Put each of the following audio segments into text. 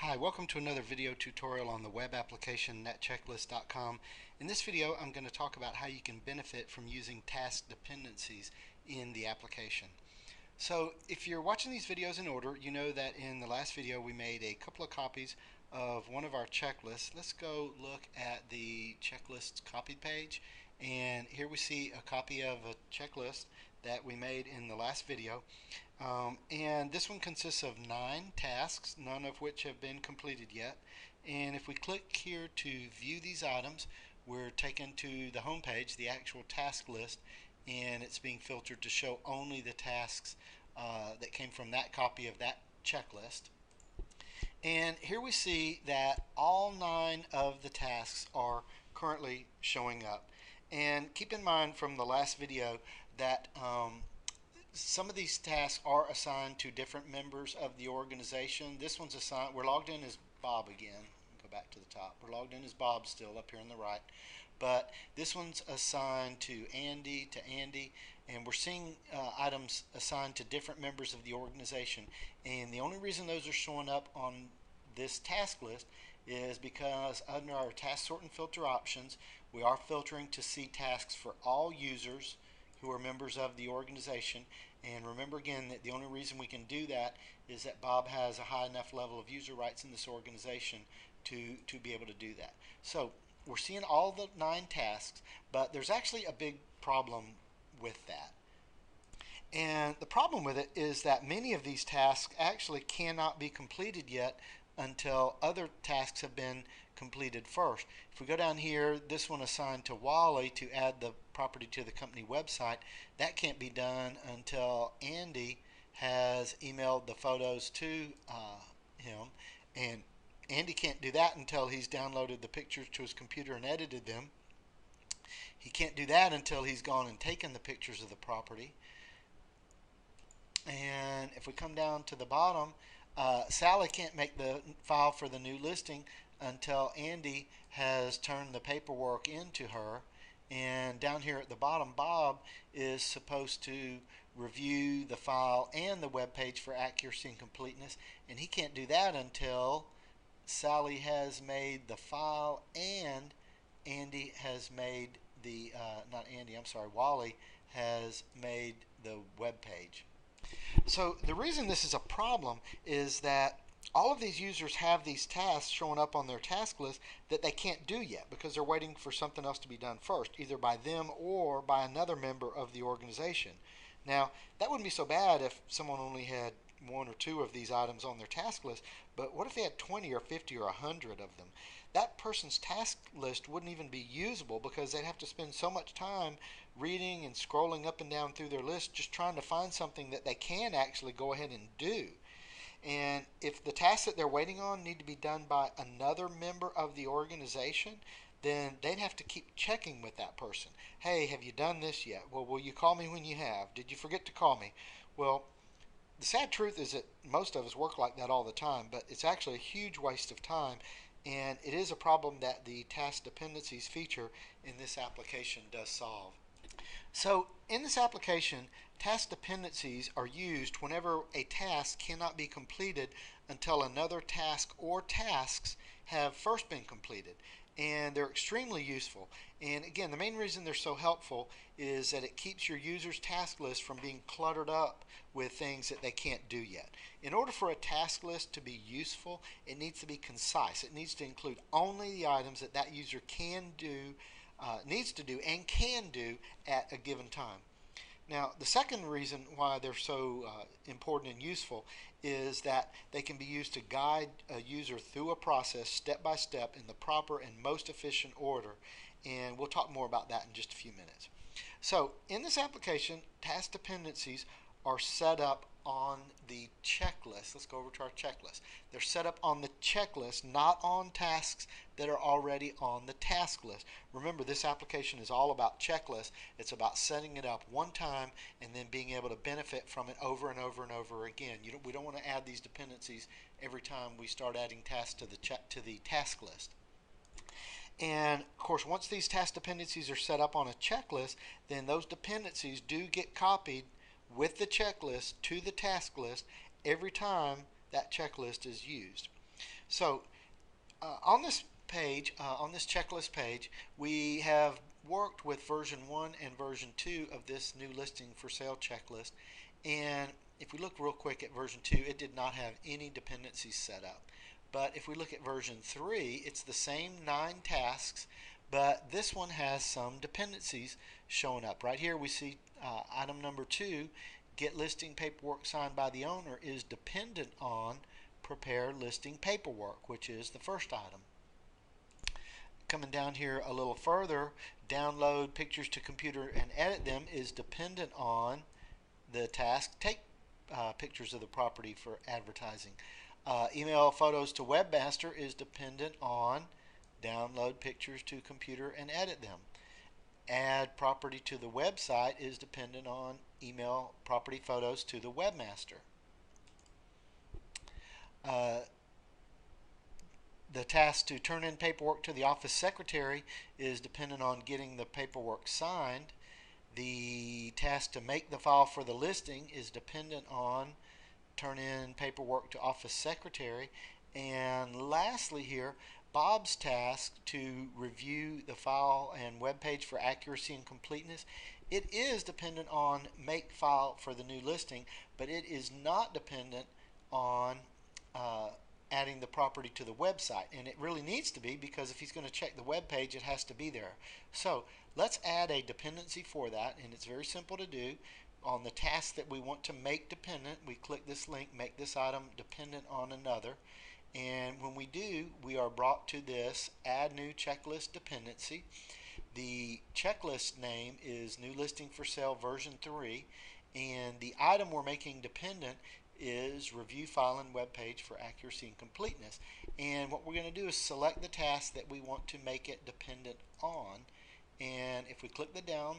Hi, welcome to another video tutorial on the web application NetChecklist.com. In this video, I'm going to talk about how you can benefit from using task dependencies in the application. So if you're watching these videos in order, you know that in the last video we made a couple of copies of one of our checklists. Let's go look at the checklist copied page, and here we see a copy of a checklist that we made in the last video. And this one consists of 9 tasks, none of which have been completed yet. And if we click here to view these items, we're taken to the home page, the actual task list, and it's being filtered to show only the tasks that came from that copy of that checklist. And here we see that all 9 of the tasks are currently showing up. And keep in mind from the last video that some of these tasks are assigned to different members of the organization. This one's assigned, we're logged in as Bob again. Go back to the top. We're logged in as Bob still up here on the right. But this one's assigned to Andy, and we're seeing items assigned to different members of the organization. And the only reason those are showing up on this task list is because under our task sort and filter options, we are filtering to see tasks for all users who are members of the organization. And remember again that the only reason we can do that is that Bob has a high enough level of user rights in this organization to be able to do that. So we're seeing all the 9 tasks, but there's actually a big problem with that. And the problem with it is that many of these tasks actually cannot be completed yet until other tasks have been completed first. If we go down here, this one assigned to Wally to add the property to the company website, that can't be done until Andy has emailed the photos to him, and Andy can't do that until he's downloaded the pictures to his computer and edited them. He can't do that until he's gone and taken the pictures of the property. And if we come down to the bottom, Sally can't make the file for the new listing until Andy has turned the paperwork into her. And down here at the bottom, Bob is supposed to review the file and the web page for accuracy and completeness, and he can't do that until Sally has made the file and Andy has made the Wally has made the web page. So the reason this is a problem is that all of these users have these tasks showing up on their task list that they can't do yet because they're waiting for something else to be done first, either by them or by another member of the organization. Now, that wouldn't be so bad if someone only had 1 or 2 of these items on their task list, but what if they had 20 or 50 or 100 of them? That person's task list wouldn't even be usable because they'd have to spend so much time reading and scrolling up and down through their list just trying to find something that they can actually go ahead and do. And if the tasks that they're waiting on need to be done by another member of the organization, then they'd have to keep checking with that person. Hey, have you done this yet? Well, will you call me when you have? Did you forget to call me? Well, the sad truth is that most of us work like that all the time, but it's actually a huge waste of time, and it is a problem that the task dependencies feature in this application does solve. So in this application, task dependencies are used whenever a task cannot be completed until another task or tasks have first been completed. And they're extremely useful. And again, the main reason they're so helpful is that it keeps your user's task list from being cluttered up with things that they can't do yet. In order for a task list to be useful, it needs to be concise. It needs to include only the items that that user can do, needs to do, and can do at a given time. Now, the second reason why they're so important and useful is that they can be used to guide a user through a process step by step in the proper and most efficient order, and we'll talk more about that in just a few minutes. So, in this application, task dependencies are set up on the checklist. Let's go over to our checklist. They're set up on the checklist, not on tasks that are already on the task list. Remember, this application is all about checklists. It's about setting it up one time and then being able to benefit from it over and over and over again. We don't want to add these dependencies every time we start adding tasks to the task list. And of course, once these task dependencies are set up on a checklist, then those dependencies do get copied with the checklist to the task list every time that checklist is used. So on this page, on this checklist page, we have worked with version 1 and version 2 of this new listing for sale checklist. And if we look real quick at version 2, it did not have any dependencies set up. But if we look at version 3, it's the same 9 tasks, but this one has some dependencies showing up. Right here we see item number 2, get listing paperwork signed by the owner, is dependent on prepare listing paperwork, which is the first item. Coming down here a little further, download pictures to computer and edit them is dependent on the task take pictures of the property for advertising. Email photos to webmaster is dependent on download pictures to computer and edit them. Add property to the website is dependent on email property photos to the webmaster. The task to turn in paperwork to the office secretary is dependent on getting the paperwork signed. The task to make the file for the listing is dependent on turn in paperwork to office secretary. And lastly here, Bob's task to review the file and web page for accuracy and completeness, it is dependent on make file for the new listing, but it is not dependent on adding the property to the website, and it really needs to be, because if he's going to check the web page, it has to be there. So let's add a dependency for that, and it's very simple to do. On the task that we want to make dependent, we click this link, make this item dependent on another, and when we do, we are brought to this add new checklist dependency. The checklist name is new listing for sale version 3, and the item we're making dependent is review file and web page for accuracy and completeness. And what we're going to do is select the task that we want to make it dependent on, and if we click the down,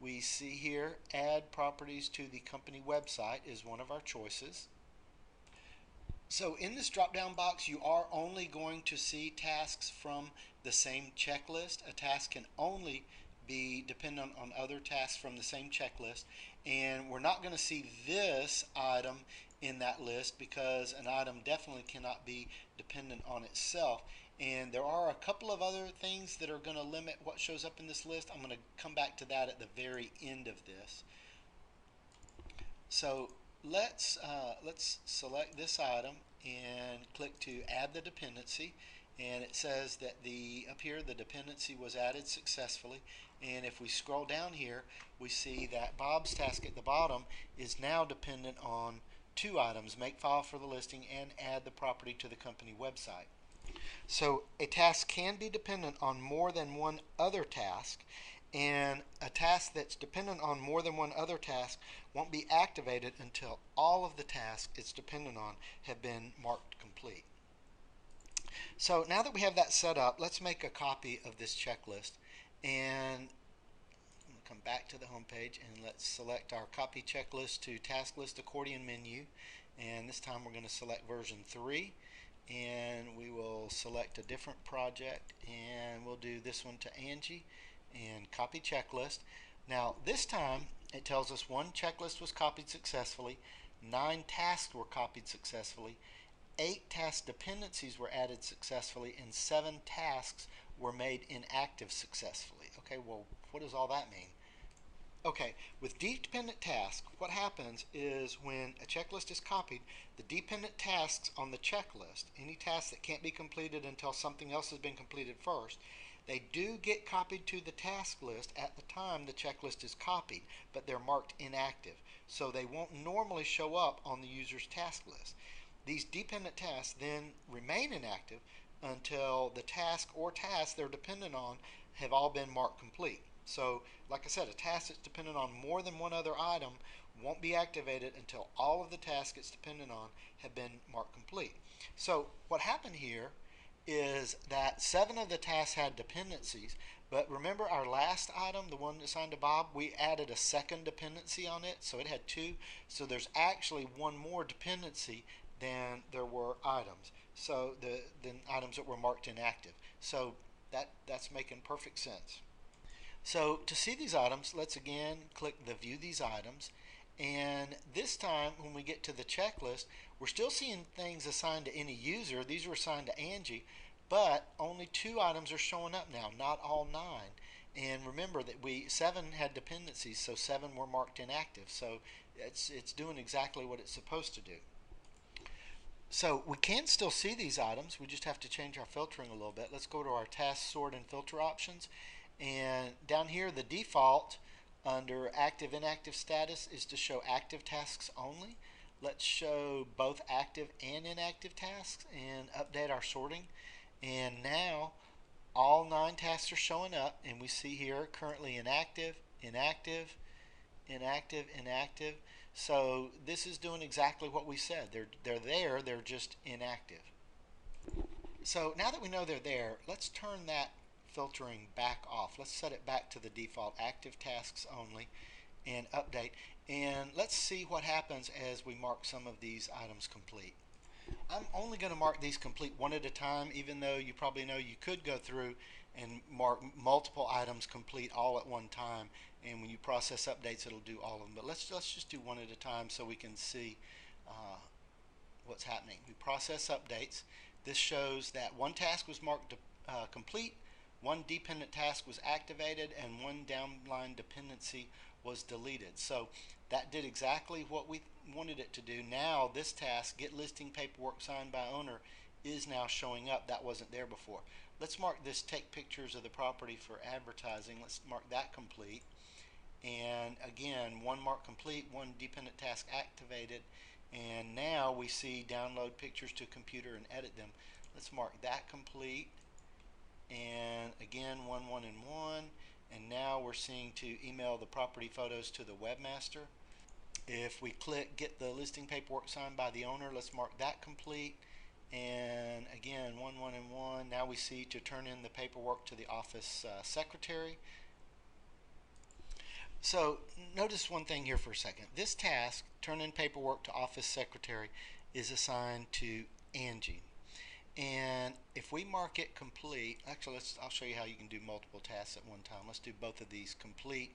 we see here add properties to the company website is one of our choices. So in this drop down box, you are only going to see tasks from the same checklist. A task can only be dependent on other tasks from the same checklist, and we're not going to see this item in that list because an item definitely cannot be dependent on itself. And there are a couple of other things that are going to limit what shows up in this list. I'm going to come back to that at the very end of this. So let's select this item and click to add the dependency, and it says that up here the dependency was added successfully. And if we scroll down here, we see that Bob's task at the bottom is now dependent on 2 items, make file for the listing and add the property to the company website. So a task can be dependent on more than one other task, and a task that's dependent on more than one other task won't be activated until all of the tasks it's dependent on have been marked complete. So now that we have that set up, let's make a copy of this checklist, and come back to the home page, and let's select our copy checklist to task list accordion menu, and this time we're going to select version 3, and we will select a different project, and we'll do this one to Angie and copy checklist. Now this time it tells us 1 checklist was copied successfully, 9 tasks were copied successfully, 8 task dependencies were added successfully, and 7 tasks were made inactive successfully. Okay, well, what does all that mean? Okay, with dependent tasks, what happens is when a checklist is copied, the dependent tasks on the checklist, any tasks that can't be completed until something else has been completed first, they do get copied to the task list at the time the checklist is copied, but they're marked inactive, so they won't normally show up on the user's task list. These dependent tasks then remain inactive until the task or tasks they're dependent on have all been marked complete. So, like I said, a task that's dependent on more than one other item won't be activated until all of the tasks it's dependent on have been marked complete. So, what happened here is that 7 of the tasks had dependencies, but remember our last item, the one assigned to Bob, we added a second dependency on it, so it had 2. So there's actually 1 more dependency than there were items. So the items that were marked inactive. So that's making perfect sense. So to see these items, let's again click the View These Items, And this time, when we get to the checklist, we're still seeing things assigned to any user. These were assigned to Angie, but only 2 items are showing up now, not all 9. And remember that 7 had dependencies, so 7 were marked inactive. So it's doing exactly what it's supposed to do. So we can still see these items. We just have to change our filtering a little bit. Let's go to our task, sort, and filter options. And down here, the default under active inactive status is to show active tasks only. Let's show both active and inactive tasks and update our sorting. And now all 9 tasks are showing up, and we see here currently inactive, inactive, inactive, inactive. So this is doing exactly what we said. They're there, they're just inactive. So now that we know they're there, let's turn that filtering back off. Let's set it back to the default active tasks only and update. And let's see what happens as we mark some of these items complete. I'm only going to mark these complete one at a time, even though you probably know you could go through and mark multiple items complete all at one time, and when you process updates it'll do all of them. But let's just do one at a time so we can see what's happening. We process updates. This shows that one task was marked complete, one dependent task was activated, and one downline dependency was deleted. So that did exactly what we wanted it to do. Now this task, get listing paperwork signed by owner, is now showing up. That wasn't there before. Let's mark this take pictures of the property for advertising. Let's mark that complete. And again, one mark complete, one dependent task activated, and now we see download pictures to computer and edit them. Let's mark that complete, and again 1, 1, and 1, and now we're seeing to email the property photos to the webmaster. If we click get the listing paperwork signed by the owner, let's mark that complete, and again 1, 1, and 1. Now we see to turn in the paperwork to the office secretary. So notice one thing here for a second. This task, turn in paperwork to office secretary, is assigned to Angie. And if we mark it complete, actually I'll show you how you can do multiple tasks at one time. Let's do both of these complete,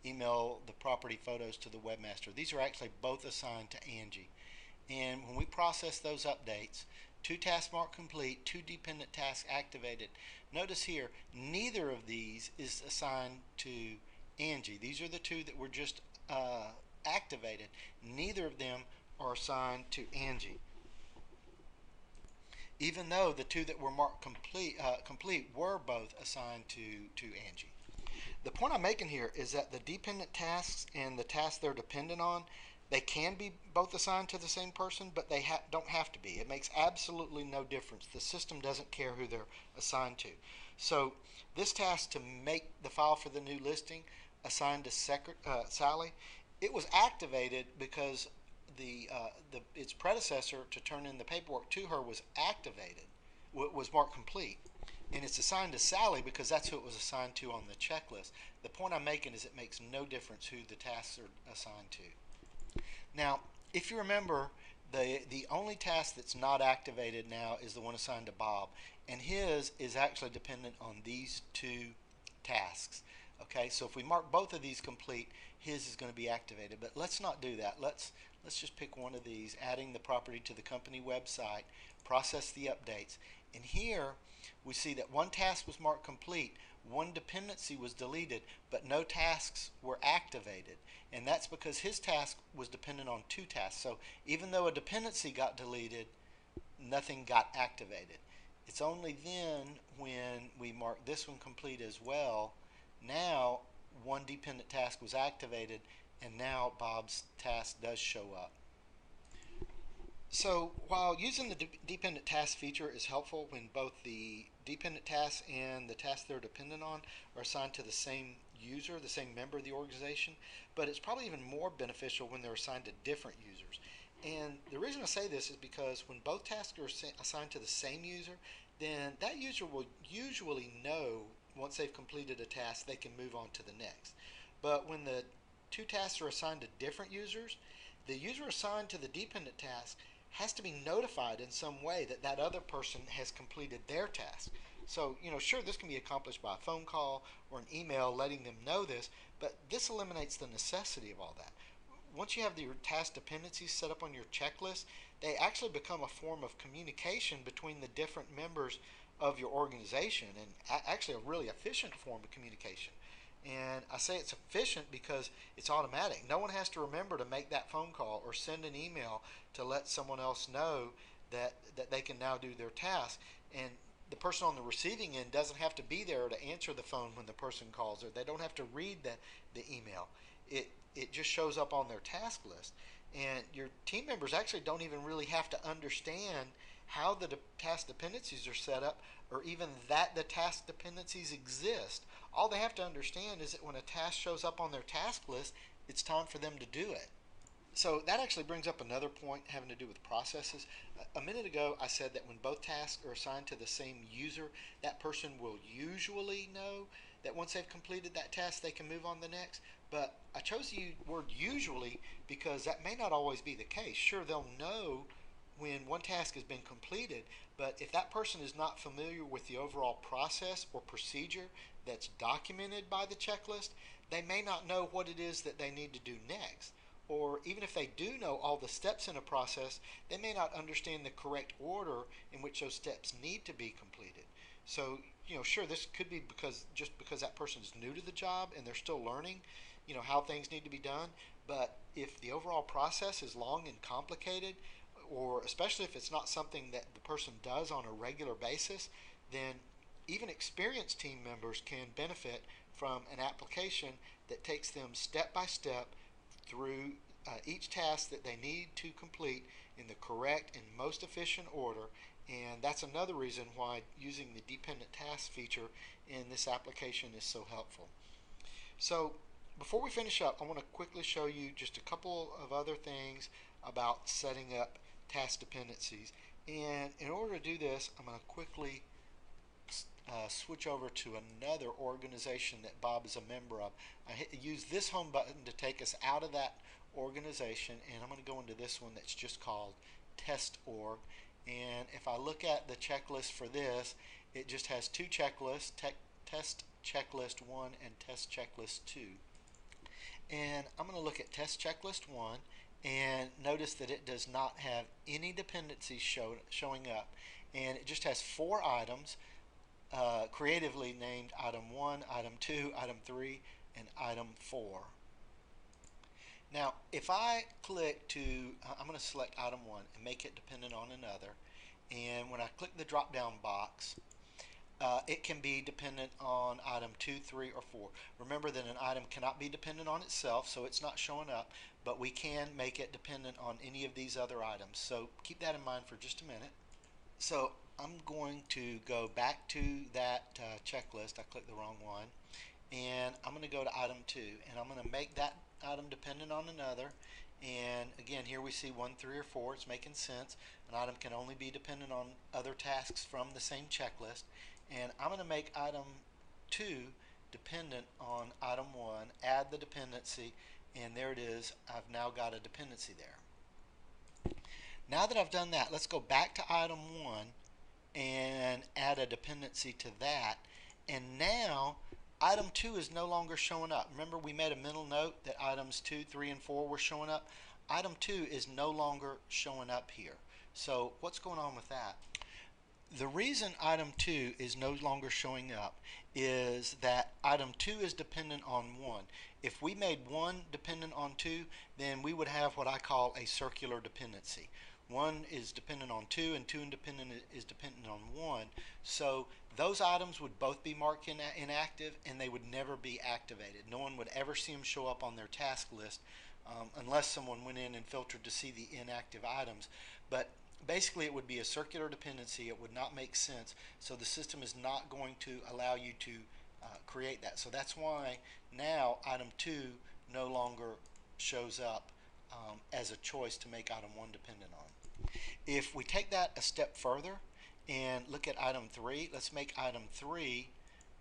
email the property photos to the webmaster. These are actually both assigned to Angie. And when we process those updates, 2 tasks marked complete, 2 dependent tasks activated. Notice here, neither of these is assigned to Angie. These are the 2 that were just activated. Neither of them are assigned to Angie, even though the 2 that were marked complete were both assigned to Angie. The point I'm making here is that the dependent tasks and the tasks they're dependent on, they can be both assigned to the same person, but they don't have to be. It makes absolutely no difference. The system doesn't care who they're assigned to. So this task to make the file for the new listing assigned to Sally, it was activated because its predecessor to turn in the paperwork to her was activated, was marked complete. And it's assigned to Sally because that's who it was assigned to on the checklist. The point I'm making is it makes no difference who the tasks are assigned to. Now, if you remember, the only task that's not activated now is the one assigned to Bob, and his is actually dependent on these 2 tasks. Okay, so if we mark both of these complete, his is going to be activated. But let's not do that. Let's just pick one of these, adding the property to the company website, process the updates. And here we see that one task was marked complete, one dependency was deleted, but no tasks were activated. And that's because his task was dependent on 2 tasks. So even though a dependency got deleted, nothing got activated. It's only then when we mark this one complete as well, now one dependent task was activated, and now Bob's task does show up. So while using the dependent task feature is helpful when both the dependent tasks and the tasks they're dependent on are assigned to the same user, the same member of the organization, but it's probably even more beneficial when they're assigned to different users. And the reason I say this is because when both tasks are assigned to the same user, then that user will usually know once they've completed a task they can move on to the next. But when the 2 tasks are assigned to different users, the user assigned to the dependent task has to be notified in some way that that other person has completed their task. So, sure, this can be accomplished by a phone call or an email letting them know this, but this eliminates the necessity of all that. once you have your task dependencies set up on your checklist, they actually become a form of communication between the different members of your organization, and actually a really efficient form of communication. And I say it's efficient because it's automatic. No one has to remember to make that phone call or send an email to let someone else know that they can now do their task. And the person on the receiving end doesn't have to be there to answer the phone when the person calls, or they don't have to read the email. It just shows up on their task list. And your team members actually don't even really have to understand how the task dependencies are set up, or even that the task dependencies exist. All they have to understand is that when a task shows up on their task list, it's time for them to do it. So that actually brings up another point having to do with processes. A minute ago, I said that when both tasks are assigned to the same user, that person will usually know that once they've completed that task, they can move on to the next. But I chose the word usually because that may not always be the case. Sure, they'll know when one task has been completed, but if that person is not familiar with the overall process or procedure that's documented by the checklist, they may not know what it is that they need to do next. Or even if they do know all the steps in a process, they may not understand the correct order in which those steps need to be completed. So, sure, this could be because that person is new to the job and they're still learning, how things need to be done. But if the overall process is long and complicated, or especially if it's not something that the person does on a regular basis, then even experienced team members can benefit from an application that takes them step by step through each task that they need to complete in the correct and most efficient order. And that's another reason why using the dependent task feature in this application is so helpful. So before we finish up, I want to quickly show you just a couple of other things about setting up task dependencies. And in order to do this, I'm going to quickly switch over to another organization that Bob is a member of. I use this home button to take us out of that organization, and I'm going to go into this one that's just called Test Org. And if I look at the checklist for this, it just has two checklists, Test Checklist 1 and Test Checklist 2. And I'm going to look at Test Checklist 1 and notice that it does not have any dependencies showing up. And it just has 4 items, creatively named Item 1, Item 2, Item 3, and Item 4. Now, if I click to, I'm going to select Item 1 and make it dependent on another. And when I click the drop-down box, it can be dependent on item 2, 3, or 4. Remember that an item cannot be dependent on itself, so it's not showing up, but we can make it dependent on any of these other items. So keep that in mind for just a minute. So I'm going to go back to that checklist. I clicked the wrong one. And I'm going to go to item 2, and I'm going to make that item dependent on another. And again, here we see 1, 3, or 4. It's making sense. An item can only be dependent on other tasks from the same checklist. And I'm going to make item 2 dependent on item 1, add the dependency, and there it is. I've now got a dependency there. Now that I've done that, let's go back to item 1 and add a dependency to that. And now item 2 is no longer showing up. Remember, we made a mental note that items 2, 3, and 4 were showing up. Item 2 is no longer showing up here. So what's going on with that? The reason item 2 is no longer showing up is that item 2 is dependent on 1. If we made 1 dependent on 2, then we would have what I call a circular dependency. 1 is dependent on 2, and 2 is dependent on 1. So those items would both be marked inactive, and they would never be activated. No one would ever see them show up on their task list unless someone went in and filtered to see the inactive items. But basically, it would be a circular dependency. It would not make sense. So the system is not going to allow you to create that. So that's why now item 2 no longer shows up as a choice to make item 1 dependent on. If we take that a step further and look at item 3, let's make item 3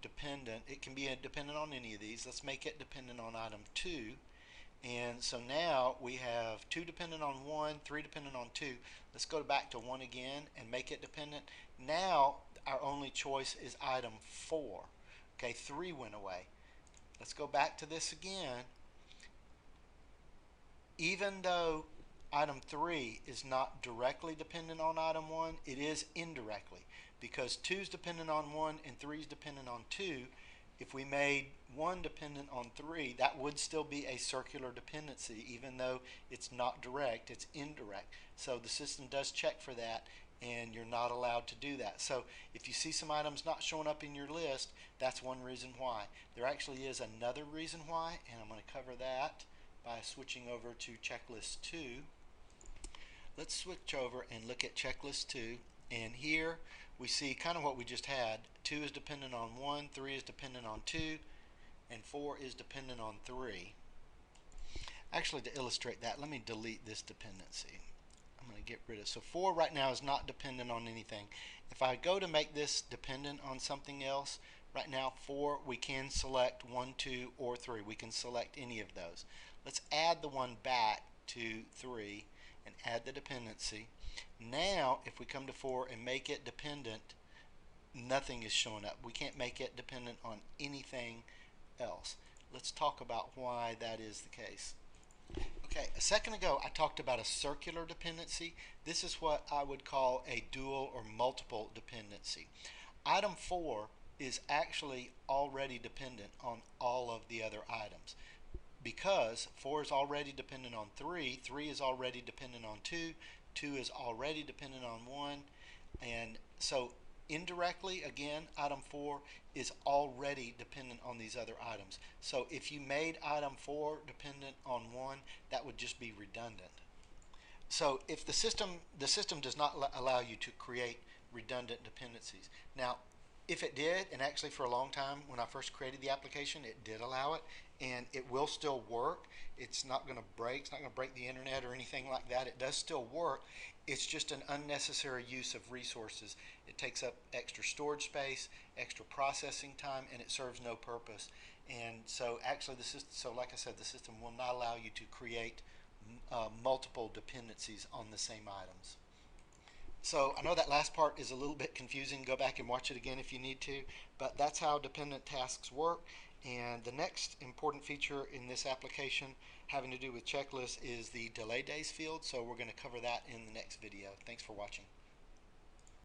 dependent. It can be dependent on any of these. Let's make it dependent on item 2. And so now we have 2 dependent on 1, 3 dependent on 2. Let's go back to 1 again and make it dependent. Now our only choice is item 4. Okay, 3 went away. Let's go back to this again. even though item 3 is not directly dependent on item 1, it is indirectly, because 2 is dependent on 1 and 3 is dependent on 2. If we made 1 dependent on 3, that would still be a circular dependency, even though it's not direct, it's indirect. So the system does check for that, and you're not allowed to do that. So if you see some items not showing up in your list, that's one reason why. There actually is another reason why, and I'm going to cover that by switching over to checklist 2. Let's switch over and look at checklist 2, and here we see kind of what we just had. 2 is dependent on 1, 3 is dependent on 2, and 4 is dependent on 3. Actually, to illustrate that, let me delete this dependency. I'm going to get rid of it. So 4 right now is not dependent on anything. If I go to make this dependent on something else, right now 4, we can select 1, 2, or 3. We can select any of those. Let's add the one back to 3 and add the dependency. Now if we come to 4 and make it dependent, nothing is showing up. We can't make it dependent on anything else. Let's talk about why that is the case. Okay, a second ago I talked about a circular dependency. This is what I would call a dual or multiple dependency. Item 4 is actually already dependent on all of the other items, because 4 is already dependent on 3, 3 is already dependent on 2, 2 is already dependent on 1, and so indirectly, again, item 4 is already dependent on these other items. So if you made item 4 dependent on 1, that would just be redundant. So if the system does not allow you to create redundant dependencies. Now, if it did, and actually for a long time when I first created the application, it did allow it, and it will still work. It's not going to break. It's not going to break the internet or anything like that. It does still work. It's just an unnecessary use of resources. It takes up extra storage space, extra processing time, and it serves no purpose. And so actually the system, so like I said, the system will not allow you to create multiple dependencies on the same items. So I know that last part is a little bit confusing. Go back and watch it again if you need to, but that's how dependent tasks work. And the next important feature in this application having to do with checklists is the delay days field. So we're going to cover that in the next video. Thanks for watching.